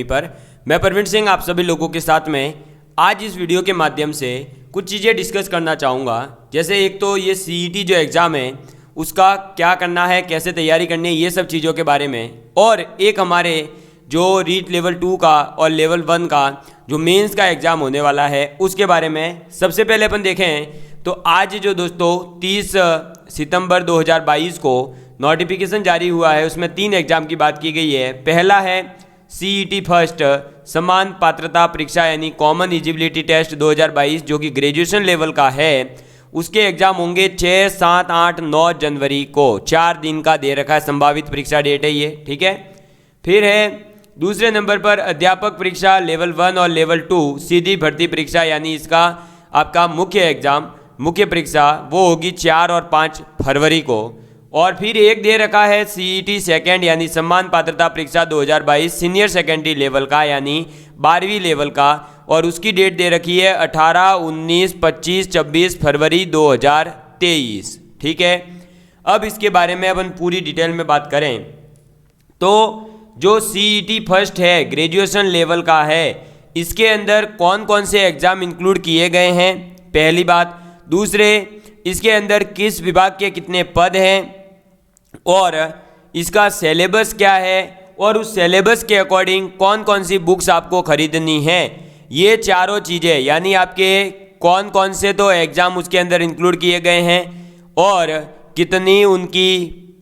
पर मैं परवीन सिंह आप सभी लोगों के साथ में आज इस वीडियो के माध्यम से कुछ चीज़ें डिस्कस करना चाहूँगा। जैसे एक तो ये सीईटी जो एग्ज़ाम है उसका क्या करना है, कैसे तैयारी करनी है, ये सब चीज़ों के बारे में, और एक हमारे जो रीट लेवल 2 का और लेवल 1 का जो मेंस का एग्ज़ाम होने वाला है उसके बारे में। सबसे पहले अपन देखें तो आज जो दोस्तों 30 सितंबर 2022 को नोटिफिकेशन जारी हुआ है, उसमें 3 एग्ज़ाम की बात की गई है। पहला है सीईटी फर्स्ट समान पात्रता परीक्षा यानी कॉमन एलिजिबिलिटी टेस्ट 2022 जो कि ग्रेजुएशन लेवल का है। उसके एग्ज़ाम होंगे 6, 7, 8, 9 जनवरी को, 4 दिन का दे रखा है, संभावित परीक्षा डेट है ये, ठीक है। फिर है दूसरे नंबर पर अध्यापक परीक्षा लेवल 1 और लेवल 2 सीधी भर्ती परीक्षा यानी इसका आपका मुख्य एग्ज़ाम, मुख्य परीक्षा वो होगी 4 और 5 फरवरी को। और फिर एक दे रखा है सीईटी सेकंड यानी समान पात्रता परीक्षा 2022 सीनियर सेकेंडरी लेवल का यानी 12वीं लेवल का, और उसकी डेट दे रखी है 18, 19, 25, 26 फरवरी 2023, ठीक है। अब इसके बारे में अपन पूरी डिटेल में बात करें तो जो सीईटी फर्स्ट है ग्रेजुएशन लेवल का है, इसके अंदर कौन कौन से एग्ज़ाम इंक्लूड किए गए हैं, पहली बात। दूसरे, इसके अंदर किस विभाग के कितने पद हैं और इसका सिलेबस क्या है, और उस सिलेबस के अकॉर्डिंग कौन कौन सी बुक्स आपको खरीदनी है। ये चारों चीज़ें यानी आपके कौन कौन से तो एग्ज़ाम उसके अंदर इंक्लूड किए गए हैं और कितनी उनकी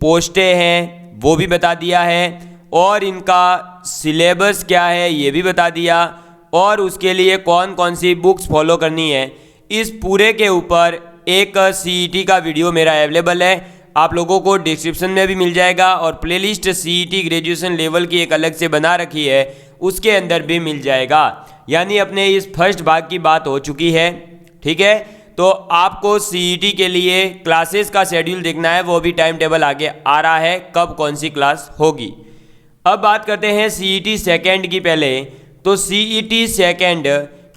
पोस्टें हैं वो भी बता दिया है, और इनका सिलेबस क्या है ये भी बता दिया, और उसके लिए कौन कौन सी बुक्स फॉलो करनी है। इस पूरे के ऊपर एक सीईटी का वीडियो मेरा अवेलेबल है, आप लोगों को डिस्क्रिप्शन में भी मिल जाएगा, और प्लेलिस्ट सीईटी ग्रेजुएशन लेवल की एक अलग से बना रखी है उसके अंदर भी मिल जाएगा। यानी अपने इस फर्स्ट भाग की बात हो चुकी है, ठीक है। तो आपको सीईटी के लिए क्लासेस का शेड्यूल देखना है, वो भी टाइम टेबल आगे आ रहा है कब कौन सी क्लास होगी। अब बात करते हैं सीईटी सेकेंड की। पहले तो सीईटी सेकेंड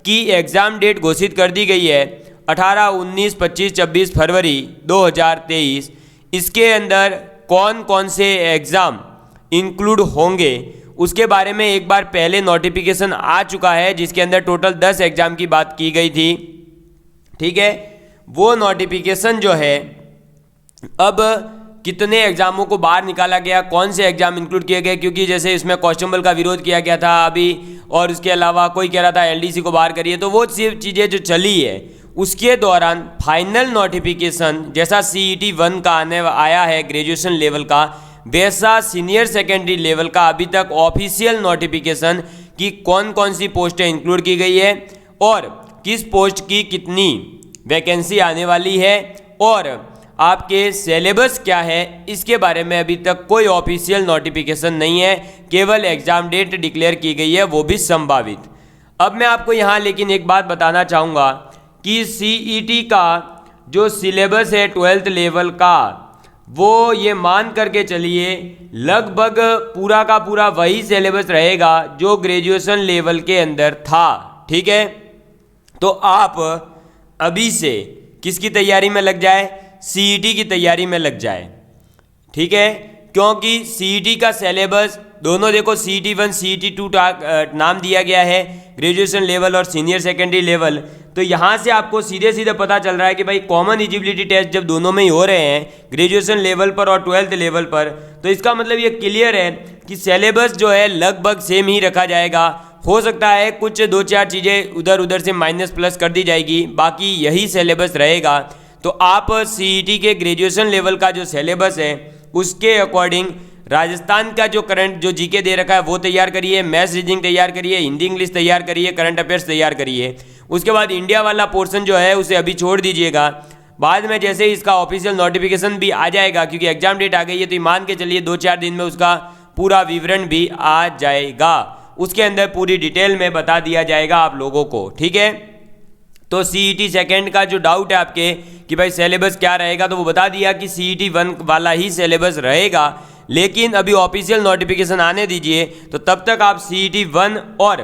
की एग्ज़ाम डेट घोषित कर दी गई है 18, 19, 25, 26 फरवरी 2023। इसके अंदर कौन कौन से एग्ज़ाम इंक्लूड होंगे उसके बारे में एक बार पहले नोटिफिकेशन आ चुका है, जिसके अंदर टोटल 10 एग्ज़ाम की बात की गई थी, ठीक है। वो नोटिफिकेशन जो है अब कितने एग्जामों को बाहर निकाला गया, कौन से एग्जाम इंक्लूड किए गए, क्योंकि जैसे इसमें क्वेश्चनेबल का विरोध किया गया था अभी, और उसके अलावा कोई कह रहा था एलडीसी को बाहर करिए, तो वो सिर्फ चीज़ें जो चली है उसके दौरान फाइनल नोटिफिकेशन जैसा सीईटी 1 का आया है ग्रेजुएशन लेवल का, वैसा सीनियर सेकेंडरी लेवल का अभी तक ऑफिशियल नोटिफिकेशन कि कौन कौन सी पोस्टें इंक्लूड की गई है और किस पोस्ट की कितनी वैकेंसी आने वाली है और आपके सिलेबस क्या है, इसके बारे में अभी तक कोई ऑफिशियल नोटिफिकेशन नहीं है, केवल एग्ज़ाम डेट डिक्लेयर की गई है, वो भी संभावित। अब मैं आपको यहाँ लेकिन एक बात बताना चाहूँगा कि सीईटी का जो सिलेबस है 12th लेवल का, वो ये मान करके चलिए लगभग पूरा का पूरा वही सिलेबस रहेगा जो ग्रेजुएशन लेवल के अंदर था, ठीक है। तो आप अभी से किसकी तैयारी में लग जाए, सीईटी की तैयारी में लग जाए, ठीक है। क्योंकि सीईटी का सिलेबस दोनों देखो सीईटी 1 सीईटी 2 नाम दिया गया है, ग्रेजुएशन लेवल और सीनियर सेकेंडरी लेवल। तो यहाँ से आपको सीधे सीधे पता चल रहा है कि भाई कॉमन एलिजिबिलिटी टेस्ट जब दोनों में ही हो रहे हैं ग्रेजुएशन लेवल पर और 12th लेवल पर, तो इसका मतलब ये क्लियर है कि सिलेबस जो है लगभग सेम ही रखा जाएगा। हो सकता है कुछ 2-4 चीज़ें उधर उधर से माइनस प्लस कर दी जाएगी, बाकी यही सिलेबस रहेगा। तो आप सीईटी के ग्रेजुएशन लेवल का जो सिलेबस है उसके अकॉर्डिंग राजस्थान का जो करंट जो जीके दे रखा है वो तैयार करिए, मैथ्स रीजनिंग तैयार करिए, हिंदी इंग्लिश तैयार करिए, करंट अफेयर्स तैयार करिए। उसके बाद इंडिया वाला पोर्शन जो है उसे अभी छोड़ दीजिएगा, बाद में जैसे ही इसका ऑफिशियल नोटिफिकेशन भी आ जाएगा, क्योंकि एग्जाम डेट आ गई है, तो मान के चलिए 2-4 दिन में उसका पूरा विवरण भी आ जाएगा, उसके अंदर पूरी डिटेल में बता दिया जाएगा आप लोगों को, ठीक है। तो सीईटी सेकेंड का जो डाउट है आपके कि भाई सिलेबस क्या रहेगा, तो वो बता दिया कि सीईटी 1 वाला ही सिलेबस रहेगा, लेकिन अभी ऑफिशियल नोटिफिकेशन आने दीजिए, तो तब तक आप सीईटी 1 और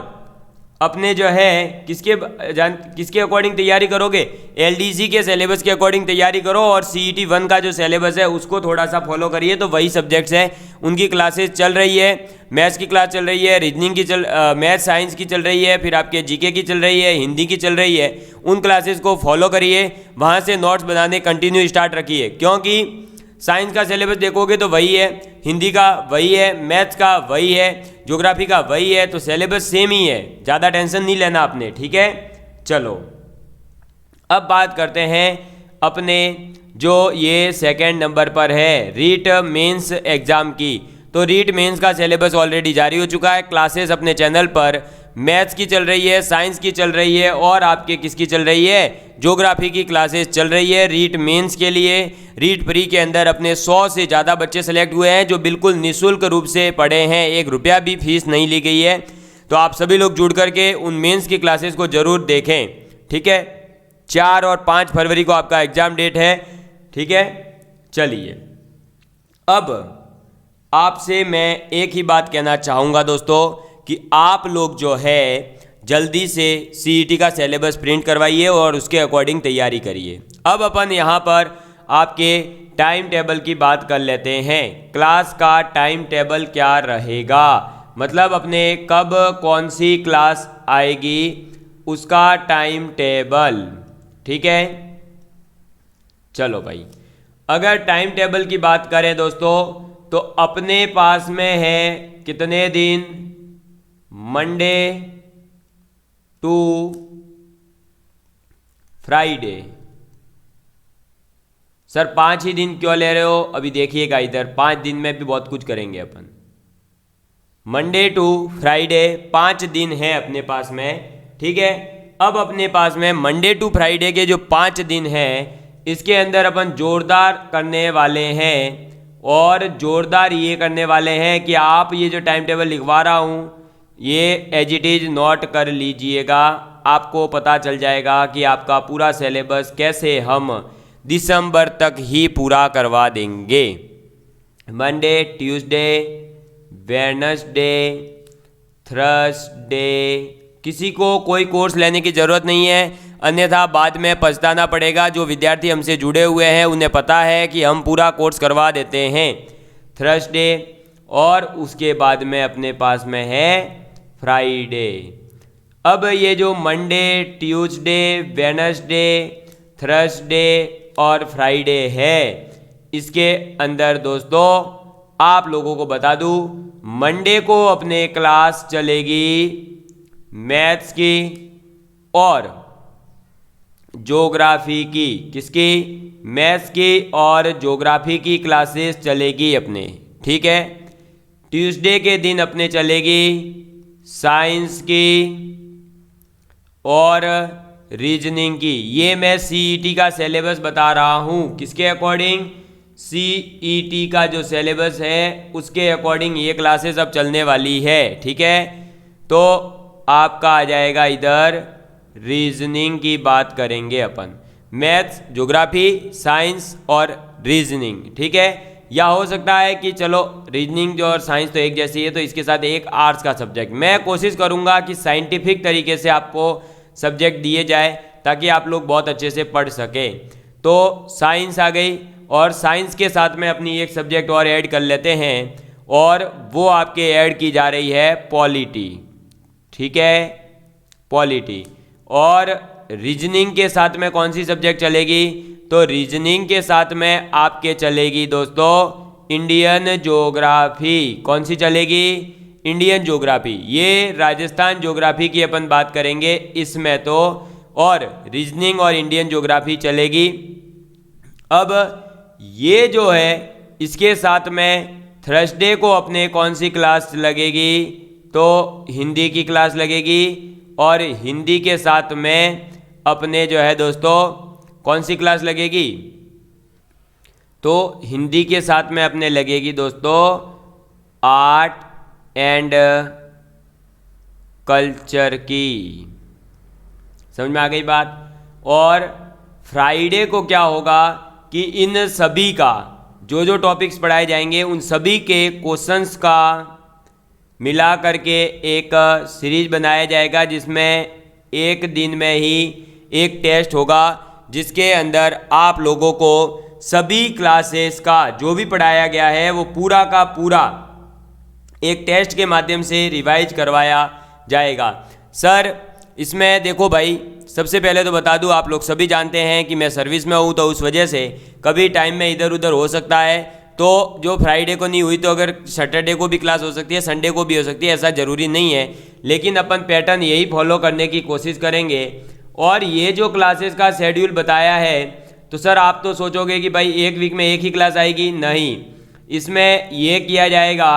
अपने जो है किसके अकॉर्डिंग तैयारी करोगे, एलडीसी के सिलेबस के अकॉर्डिंग तैयारी करो और सीईटी 1 का जो सिलेबस है उसको थोड़ा सा फॉलो करिए। तो वही सब्जेक्ट्स है उनकी क्लासेस चल रही है, मैथ्स की क्लास चल रही है, रीजनिंग की मैथ साइंस की चल रही है, फिर आपके जीके की चल रही है, हिंदी की चल रही है। उन क्लासेस को फॉलो करिए, वहाँ से नोट्स बनाने कंटिन्यू स्टार्ट रखिए, क्योंकि साइंस का सिलेबस देखोगे तो वही है, हिंदी का वही है, मैथ्स का वही है, ज्योग्राफी का वही है, तो सिलेबस सेम ही है, ज़्यादा टेंशन नहीं लेना आपने, ठीक है। चलो अब बात करते हैं अपने जो ये सेकंड नंबर पर है रीट मेंस एग्ज़ाम की। तो रीट मेंस का सिलेबस ऑलरेडी जारी हो चुका है, क्लासेस अपने चैनल पर मैथ्स की चल रही है, साइंस की चल रही है और आपके किसकी चल रही है, ज्योग्राफी की क्लासेस चल रही है रीट मेंस के लिए। रीट प्री के अंदर अपने 100 से ज़्यादा बच्चे सेलेक्ट हुए हैं जो बिल्कुल निःशुल्क रूप से पढ़े हैं, 1 रुपया भी फीस नहीं ली गई है। तो आप सभी लोग जुड़ करके उन मेंस की क्लासेस को ज़रूर देखें, ठीक है। 4 और 5 फरवरी को आपका एग्ज़ाम डेट है, ठीक है। चलिए अब आपसे मैं एक ही बात कहना चाहूँगा दोस्तों कि आप लोग जो है जल्दी से सीईटी का सिलेबस प्रिंट करवाइए और उसके अकॉर्डिंग तैयारी करिए। अब अपन यहाँ पर आपके टाइम टेबल की बात कर लेते हैं। क्लास का टाइम टेबल क्या रहेगा, मतलब अपने कब कौन सी क्लास आएगी उसका टाइम टेबल, ठीक है। चलो भाई, अगर टाइम टेबल की बात करें दोस्तों तो अपने पास में है कितने दिन, मंडे टू फ्राइडे। सर 5 ही दिन क्यों ले रहे हो, अभी देखिएगा इधर 5 दिन में भी बहुत कुछ करेंगे अपन। मंडे टू फ्राइडे 5 दिन है अपने पास में, ठीक है। अब अपने पास में मंडे टू फ्राइडे के जो 5 दिन हैं इसके अंदर अपन जोरदार करने वाले हैं, और जोरदार ये करने वाले हैं कि आप ये जो टाइम टेबल लिखवा रहा हूँ ये एज इट इज़ नोट कर लीजिएगा, आपको पता चल जाएगा कि आपका पूरा सिलेबस कैसे हम दिसंबर तक ही पूरा करवा देंगे। मंडे, ट्यूसडे, वेडनेसडे, थर्सडे, किसी को कोई कोर्स लेने की ज़रूरत नहीं है, अन्यथा बाद में पछताना पड़ेगा। जो विद्यार्थी हमसे जुड़े हुए हैं उन्हें पता है कि हम पूरा कोर्स करवा देते हैं। थर्सडे और उसके बाद में अपने पास में है फ्राइडे। अब ये जो मंडे, ट्यूसडे, वेडनेसडे, थर्सडे और फ्राइडे है इसके अंदर दोस्तों आप लोगों को बता दूं, मंडे को अपने क्लास चलेगी मैथ्स की और ज्योग्राफी की, किसकी, मैथ्स की और ज्योग्राफी की क्लासेस चलेगी अपने, ठीक है। ट्यूसडे के दिन अपने चलेगी साइंस की और रीजनिंग की। ये मैं सीईटी का सिलेबस बता रहा हूँ, किसके अकॉर्डिंग, सीईटी का जो सिलेबस है उसके अकॉर्डिंग ये क्लासेस अब चलने वाली है, ठीक है। तो आपका आ जाएगा इधर रीजनिंग की बात करेंगे अपन, मैथ्स, ज्योग्राफी, साइंस और रीजनिंग, ठीक है। या हो सकता है कि चलो रीजनिंग जो और साइंस तो एक जैसी है तो इसके साथ एक आर्ट्स का सब्जेक्ट, मैं कोशिश करूंगा कि साइंटिफिक तरीके से आपको सब्जेक्ट दिए जाए ताकि आप लोग बहुत अच्छे से पढ़ सकें। तो साइंस आ गई और साइंस के साथ में अपनी एक सब्जेक्ट और ऐड कर लेते हैं और वो आपके ऐड की जा रही है पॉलिटी, ठीक है, पॉलिटी। और रीजनिंग के साथ में कौन सी सब्जेक्ट चलेगी, तो रीजनिंग के साथ में आपके चलेगी दोस्तों इंडियन ज्योग्राफी। कौन सी चलेगी, इंडियन ज्योग्राफी। ये राजस्थान ज्योग्राफी की अपन बात करेंगे इसमें तो, और रीजनिंग और इंडियन ज्योग्राफी चलेगी। अब ये जो है इसके साथ में थर्सडे को अपने कौन सी क्लास लगेगी, तो हिंदी की क्लास लगेगी, और हिंदी के साथ में अपने जो है दोस्तों कौन सी क्लास लगेगी, तो हिंदी के साथ में अपने लगेगी दोस्तों आर्ट एंड कल्चर की। समझ में आ गई बात। और फ्राइडे को क्या होगा कि इन सभी का जो जो टॉपिक्स पढ़ाए जाएंगे उन सभी के क्वेश्चंस का मिला करके एक सीरीज बनाया जाएगा, जिसमें एक दिन में ही एक टेस्ट होगा, जिसके अंदर आप लोगों को सभी क्लासेस का जो भी पढ़ाया गया है वो पूरा का पूरा एक टेस्ट के माध्यम से रिवाइज करवाया जाएगा। सर इसमें देखो भाई, सबसे पहले तो बता दूं, आप लोग सभी जानते हैं कि मैं सर्विस में हूं, तो उस वजह से कभी टाइम में इधर उधर हो सकता है। तो जो फ्राइडे को नहीं हुई तो अगर सैटरडे को भी क्लास हो सकती है, संडे को भी हो सकती है, ऐसा ज़रूरी नहीं है। लेकिन अपन पैटर्न यही फॉलो करने की कोशिश करेंगे। और ये जो क्लासेस का शेड्यूल बताया है, तो सर आप तो सोचोगे कि भाई एक वीक में एक ही क्लास आएगी, नहीं। इसमें ये किया जाएगा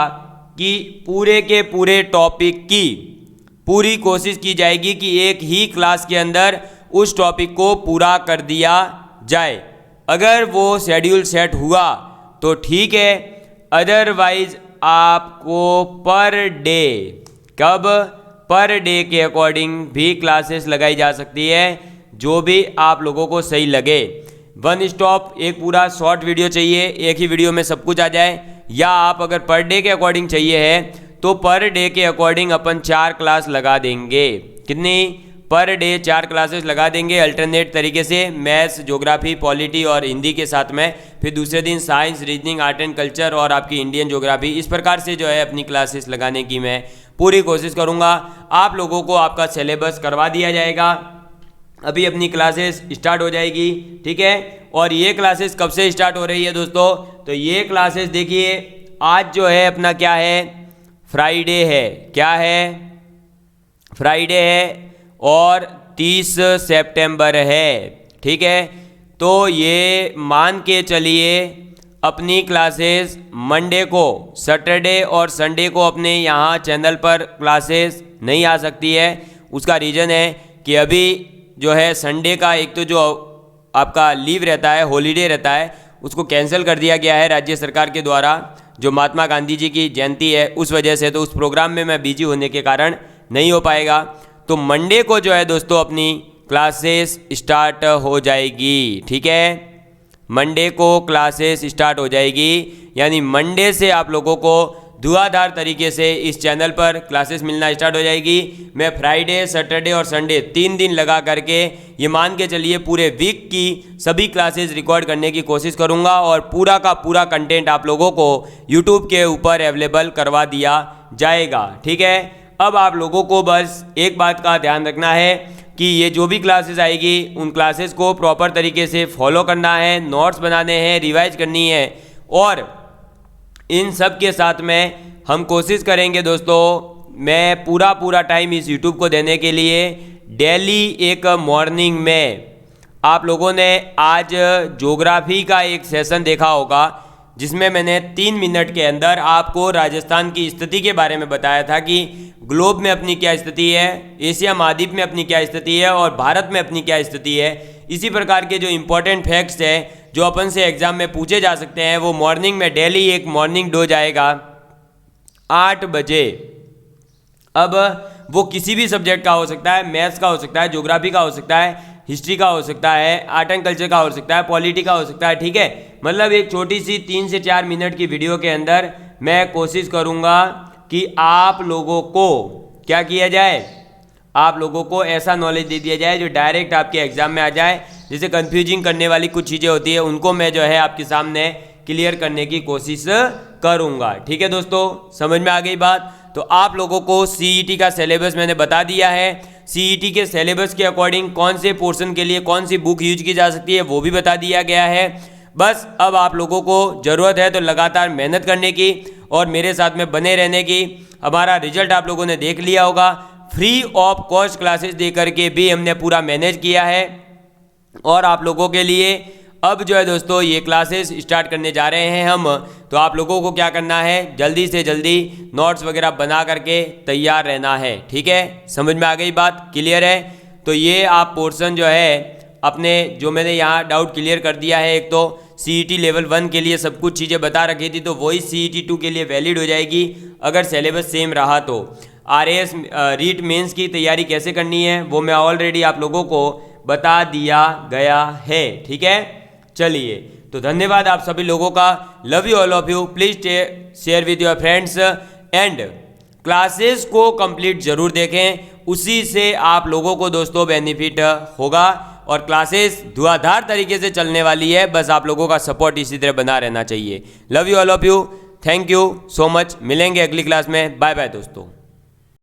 कि पूरे के पूरे टॉपिक की पूरी कोशिश की जाएगी कि एक ही क्लास के अंदर उस टॉपिक को पूरा कर दिया जाए। अगर वो शेड्यूल सेट हुआ तो ठीक है, अदरवाइज आपको पर डे, कब, पर डे के अकॉर्डिंग भी क्लासेस लगाई जा सकती है, जो भी आप लोगों को सही लगे। वन स्टॉप एक पूरा शॉर्ट वीडियो चाहिए, एक ही वीडियो में सब कुछ आ जाए, या आप अगर पर डे के अकॉर्डिंग चाहिए है तो पर डे के अकॉर्डिंग अपन 4 क्लास लगा देंगे। कितनी? पर डे 4 क्लासेस लगा देंगे अल्टरनेट तरीके से, मैथ्स, ज्योग्राफी, पॉलिटी और हिंदी के साथ में। फिर दूसरे दिन science, reasoning, art and culture और आपकी इंडियन ज्योग्राफी। इस प्रकार से जो है अपनी क्लासेस लगाने की मैं पूरी कोशिश करूँगा। आप लोगों को आपका सिलेबस करवा दिया जाएगा, अभी अपनी क्लासेस स्टार्ट हो जाएगी, ठीक है। और ये क्लासेस कब से स्टार्ट हो रही है दोस्तों? तो ये क्लासेस देखिए, आज जो है अपना क्या है, फ्राइडे है। क्या है? फ्राइडे है और 30 सितंबर है, ठीक है। तो ये मान के चलिए अपनी क्लासेस मंडे को, सैटरडे और संडे को अपने यहाँ चैनल पर क्लासेस नहीं आ सकती है। उसका रीज़न है कि अभी जो है संडे का एक तो जो आपका लीव रहता है, हॉलीडे रहता है, उसको कैंसिल कर दिया गया है राज्य सरकार के द्वारा, जो महात्मा गांधी जी की जयंती है उस वजह से। तो उस प्रोग्राम में मैं बिजी होने के कारण नहीं हो पाएगा। तो मंडे को जो है दोस्तों अपनी क्लासेस स्टार्ट हो जाएगी, ठीक है। मंडे को क्लासेस स्टार्ट हो जाएगी, यानी मंडे से आप लोगों को धुआंधार तरीके से इस चैनल पर क्लासेस मिलना स्टार्ट हो जाएगी। मैं फ्राइडे, सैटरडे और संडे 3 दिन लगा करके ये मान के चलिए पूरे वीक की सभी क्लासेस रिकॉर्ड करने की कोशिश करूंगा और पूरा का पूरा कंटेंट आप लोगों को यूट्यूब के ऊपर अवेलेबल करवा दिया जाएगा, ठीक है। अब आप लोगों को बस एक बात का ध्यान रखना है कि ये जो भी क्लासेस आएगी उन क्लासेस को प्रॉपर तरीके से फॉलो करना है, नोट्स बनाने हैं, रिवाइज करनी है। और इन सब के साथ में हम कोशिश करेंगे दोस्तों, मैं पूरा टाइम इस यूट्यूब को देने के लिए डेली एक मॉर्निंग में, आप लोगों ने आज ज्योग्राफी का एक सेशन देखा होगा जिसमें मैंने 3 मिनट के अंदर आपको राजस्थान की स्थिति के बारे में बताया था कि ग्लोब में अपनी क्या स्थिति है, एशिया महाद्वीप में अपनी क्या स्थिति है और भारत में अपनी क्या स्थिति है। इसी प्रकार के जो इम्पोर्टेंट फैक्ट्स हैं जो अपन से एग्जाम में पूछे जा सकते हैं, वो मॉर्निंग में डेली एक मॉर्निंग डोज आएगा 8 बजे। अब वो किसी भी सब्जेक्ट का हो सकता है, मैथ्स का हो सकता है, ज्योग्राफी का हो सकता है, हिस्ट्री का हो सकता है, आर्ट एंड कल्चर का हो सकता है, पॉलिटी का हो सकता है, ठीक है। मतलब एक छोटी सी 3 से 4 मिनट की वीडियो के अंदर मैं कोशिश करूंगा कि आप लोगों को क्या किया जाए, आप लोगों को ऐसा नॉलेज दे दिया जाए जो डायरेक्ट आपके एग्जाम में आ जाए। जैसे कंफ्यूजिंग करने वाली कुछ चीज़ें होती है उनको मैं जो है आपके सामने क्लियर करने की कोशिश करूंगा, ठीक है दोस्तों। समझ में आ गई बात? तो आप लोगों को सीईटी का सिलेबस मैंने बता दिया है। सीईटी के सिलेबस के अकॉर्डिंग कौन से पोर्शन के लिए कौन सी बुक यूज की जा सकती है वो भी बता दिया गया है। बस अब आप लोगों को ज़रूरत है तो लगातार मेहनत करने की और मेरे साथ में बने रहने की। हमारा रिजल्ट आप लोगों ने देख लिया होगा, फ्री ऑफ कॉस्ट क्लासेस दे करके भी हमने पूरा मैनेज किया है। और आप लोगों के लिए अब जो है दोस्तों ये क्लासेस स्टार्ट करने जा रहे हैं हम। तो आप लोगों को क्या करना है, जल्दी से जल्दी नोट्स वगैरह बना करके तैयार रहना है, ठीक है। समझ में आ गई बात? क्लियर है? तो ये आप पोर्शन जो है अपने, जो मैंने यहाँ डाउट क्लियर कर दिया है, एक तो सीईटी लेवल 1 के लिए सब कुछ चीज़ें बता रखी थी, तो वही सीईटी 2 के लिए वैलिड हो जाएगी अगर सिलेबस सेम रहा तो। आरएएस रीट मेंस की तैयारी कैसे करनी है वो मैं ऑलरेडी आप लोगों को बता दिया गया है, ठीक है। चलिए, तो धन्यवाद आप सभी लोगों का। Love you all of you. Please share with your friends and classes को कंप्लीट जरूर देखें, उसी से आप लोगों को दोस्तों बेनिफिट होगा। और क्लासेस धुआंधार तरीके से चलने वाली है, बस आप लोगों का सपोर्ट इसी तरह बना रहना चाहिए। Love you all of you, thank you so much. मिलेंगे अगली क्लास में, बाय बाय दोस्तों।